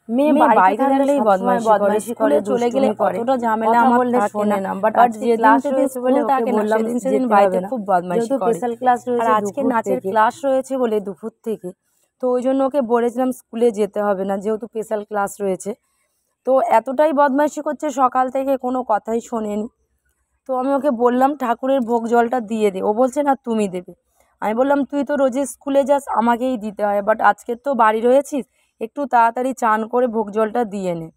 মেয়ে বাড়িতে থাকলেই বদমাইশি করে, চলে গেলে কতটা ঝামেলা আমার থাকে না। বাট যেদিন থেকে স্কুল থাকে না সেদিন বাড়িতে খুব বদমাইশি করে। স্পেশাল ক্লাস রয়েছে, আর আজকে নাচের ক্লাস রয়েছে বলে দুপুর থেকে, তো ওই জন্য ওকে বলেছিলাম স্কুলে যেতে হবে না যেহেতু স্পেশাল ক্লাস রয়েছে। তো এতটাই বদমাইশি করছে সকাল থেকে, কোনো কথাই শোনেনি। তো আমি ওকে বললাম ঠাকুরের ভোগ জলটা দিয়ে দে, ও বলছে না তুমি দেবে। আমি বললাম তুই তো রোজে স্কুলে যাস, আমাকেই দিতে হয়, বাট আজকে তো বাড়ি রয়েছিস, একটু তাড়াতাড়ি চান করে ভোগ জলটা দিয়ে নে।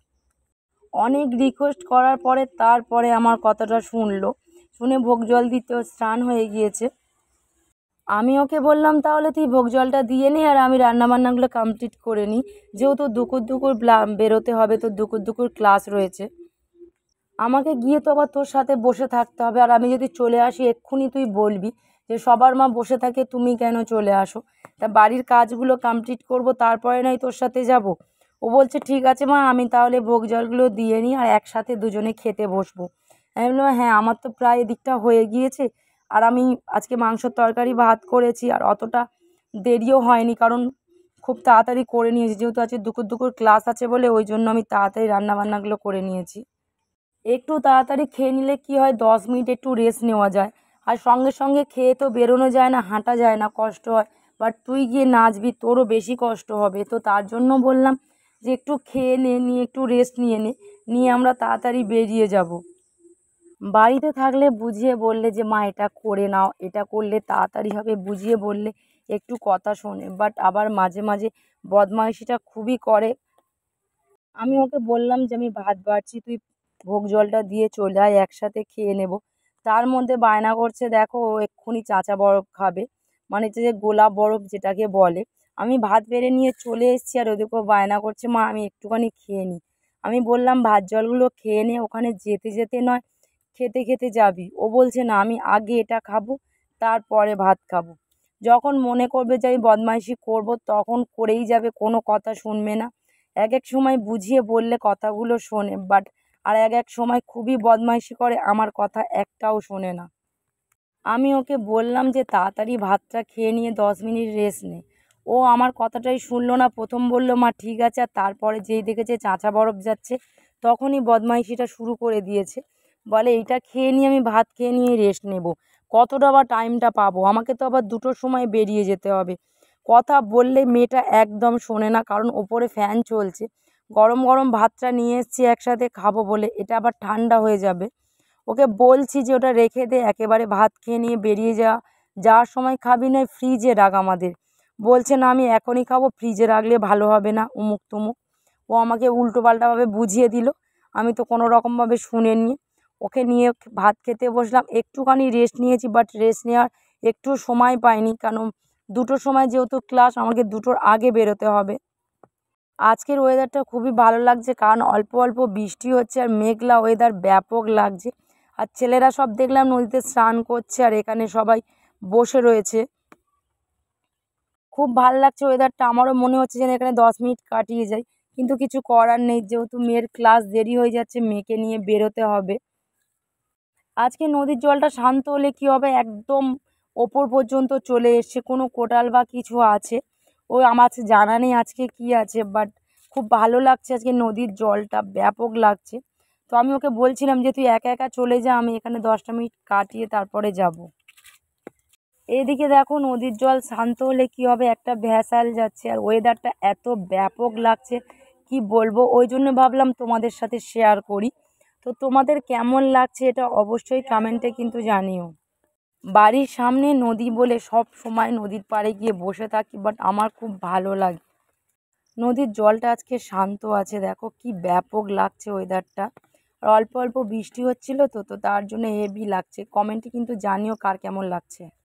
অনেক রিকোয়েস্ট করার পরে তারপরে আমার কথাটা শুনলো, শুনে ভোগ জল দিতে স্নান হয়ে গিয়েছে। আমি ওকে বললাম তাহলে তুই ভোগ জলটা দিয়ে নে আর আমি রান্নাবান্নাগুলো কমপ্লিট করে নিই, যেহেতু দুপুর বেরোতে হবে, তো দুপুর ক্লাস রয়েছে, আমাকে গিয়ে তো আবার তোর সাথে বসে থাকতে হবে। আর আমি যদি চলে আসি এক্ষুনি তুই বলবি যে সবার মা বসে থাকে, তুমি কেন চলে আসো। তা বাড়ির কাজগুলো কমপ্লিট করব, তারপরে নাই তোর সাথে যাব। ও বলছে ঠিক আছে মা, আমি তাহলে ভোগ জলগুলো দিয়ে নিই আর একসাথে দুজনে খেতে বসবো। আমি বললাম হ্যাঁ, আমার তো প্রায় এদিকটা হয়ে গিয়েছে, আর আমি আজকে মাংসর তরকারি ভাত করেছি, আর অতটা দেরিও হয়নি কারণ খুব তাড়াতাড়ি করে নিয়েছি, যেহেতু আজকে দুপুর ক্লাস আছে বলে ওই জন্য আমি তাড়াতাড়ি রান্নাবান্নাগুলো করে নিয়েছি। একটু তাড়াতাড়ি খেয়ে নিলে কি হয়, 10 মিনিট একটু রেস্ট নেওয়া যায়, আর সঙ্গে সঙ্গে খেয়ে তো বেরোনো যায় না, হাঁটা যায় না, কষ্ট হয়। বাট তুই গিয়ে নাচবি, তোরও বেশি কষ্ট হবে, তো তার জন্য বললাম যে একটু খেয়ে নিয়ে একটু রেস্ট নিয়ে আমরা তাড়াতাড়ি বেরিয়ে যাব। বাড়িতে থাকলে বুঝিয়ে বললে যে মা এটা করে নাও, এটা করলে তাড়াতাড়ি হবে, বুঝিয়ে বললে একটু কথা শোনে, বাট আবার মাঝে মাঝে বদমাইশিটা খুবই করে। আমি ওকে বললাম যে আমি ভাত বাড়ছি, তুই ভোগ জলটা দিয়ে চলে আয়, একসাথে খেয়ে নেব। তার মধ্যে বায়না করছে দেখো, ও এক্ষুনি চাচা বরফ খাবে, মানে যে গোলাপ বরফ যেটাকে বলে। আমি ভাত বেড়ে নিয়ে চলে এসেছি আর ওদিকেও বায়না করছে মা আমি একটুখানি খেয়ে নিই। আমি বললাম ভাত জলগুলো খেয়ে নে, ওখানে যেতে যেতে নয় খেতে খেতে যাবি। ও বলছে না, আমি আগে এটা খাবো, তারপরে ভাত খাবো। যখন মনে করবে যে আমি বদমাইশি করবো তখন করেই যাবে, কোনো কথা শুনবে না। এক এক সময় বুঝিয়ে বললে কথাগুলো শোনে, বাট আর এক সময় খুবই বদমাইশি করে, আমার কথা একটাও শোনে না। আমি ওকে বললাম যে তাড়াতাড়ি ভাতটা খেয়ে নিয়ে 10 মিনিট রেস্ট নে। ও আমার কথাটাই শুনলো না, প্রথম বললো মা ঠিক আছে, আর তারপরে যেই দেখেছে চাচা বরফ যাচ্ছে তখনই বদমাইশিটা শুরু করে দিয়েছে। বলে এইটা খেয়ে নিয়ে আমি ভাত খেয়ে নিয়ে রেস্ট নেব, কতটা বা টাইমটা পাবো, আমাকে তো আবার 2টোর সময় বেরিয়ে যেতে হবে। কথা বললে মেয়েটা একদম শোনে না, কারণ ওপরে ফ্যান চলছে, গরম গরম ভাতটা নিয়ে এসেছি একসাথে খাবো বলে, এটা আবার ঠান্ডা হয়ে যাবে। ওকে বলছি যে ওটা রেখে দে, একেবারে ভাত খেয়ে নিয়ে বেরিয়ে যাওয়ার সময় খাবি, নয় ফ্রিজে রাখ আমাদের। বলছে না আমি এখনই খাবো, ফ্রিজে রাখলে ভালো হবে না, উমুক তুমুক। ও আমাকে উল্টোপাল্টাভাবে বুঝিয়ে দিল, আমি তো কোনো রকমভাবে শুনিনি। ওকে নিয়ে ভাত খেতে বসলাম, একটুখানি রেস্ট নিয়েছি, বাট রেস্ট নেওয়ার একটু সময় পাইনি, কারণ 2টোর সময় যেহেতু ক্লাস, আমাকে 2টোর আগে বেরোতে হবে। আজকের ওয়েদারটা খুবই ভালো লাগছে, কারণ অল্প অল্প বৃষ্টি হচ্ছে আর মেঘলা ওয়েদার ব্যাপক লাগছে। আর ছেলেরা সব দেখলাম নদীতে স্নান করছে, আর এখানে সবাই বসে রয়েছে। খুব ভালো লাগছে ওয়েদারটা, আমারও মনে হচ্ছে যেন এখানে 10 মিনিট কাটিয়ে যায়, কিন্তু কিছু করার নেই, যেহেতু মেয়ের ক্লাস দেরি হয়ে যাচ্ছে, মেয়েকে নিয়ে বেরোতে হবে। আজকে নদীর জলটা শান্ত হলে কি হবে, একদম ওপর পর্যন্ত চলে এসছে, কোনো কোটাল বা কিছু আছে ওই আমার জানা নেই আজকে কি আছে, বাট খুব ভালো লাগছে আজকে নদীর জলটা ব্যাপক লাগছে। তো আমি ওকে বলছিলাম যে তুই একা একা চলে যা, আমি এখানে 10টা মিনিট কাটিয়ে তারপরে যাব। এদিকে দেখো নদীর জল শান্ত হলে কি হবে, একটা ভ্যাসাল যাচ্ছে, আর ওয়েদারটা এত ব্যাপক লাগছে কি বলবো, ওই জন্য ভাবলাম তোমাদের সাথে শেয়ার করি। তো তোমাদের কেমন লাগছে এটা অবশ্যই কমেন্টে কিন্তু জানিও। বাড়ির সামনে নদী বলে সব সময় নদীর পাড়ে গিয়ে বসে থাকি, বাট আমার খুব ভালো লাগে। নদীর জলটা আজকে শান্ত আছে, দেখো কি ব্যাপক লাগছে ওয়েদারটা। আর অল্প অল্প বৃষ্টি হচ্ছিল তো তো তার জন্য হেভি লাগছে। কমেন্টে কিন্তু জানিও কার কেমন লাগছে।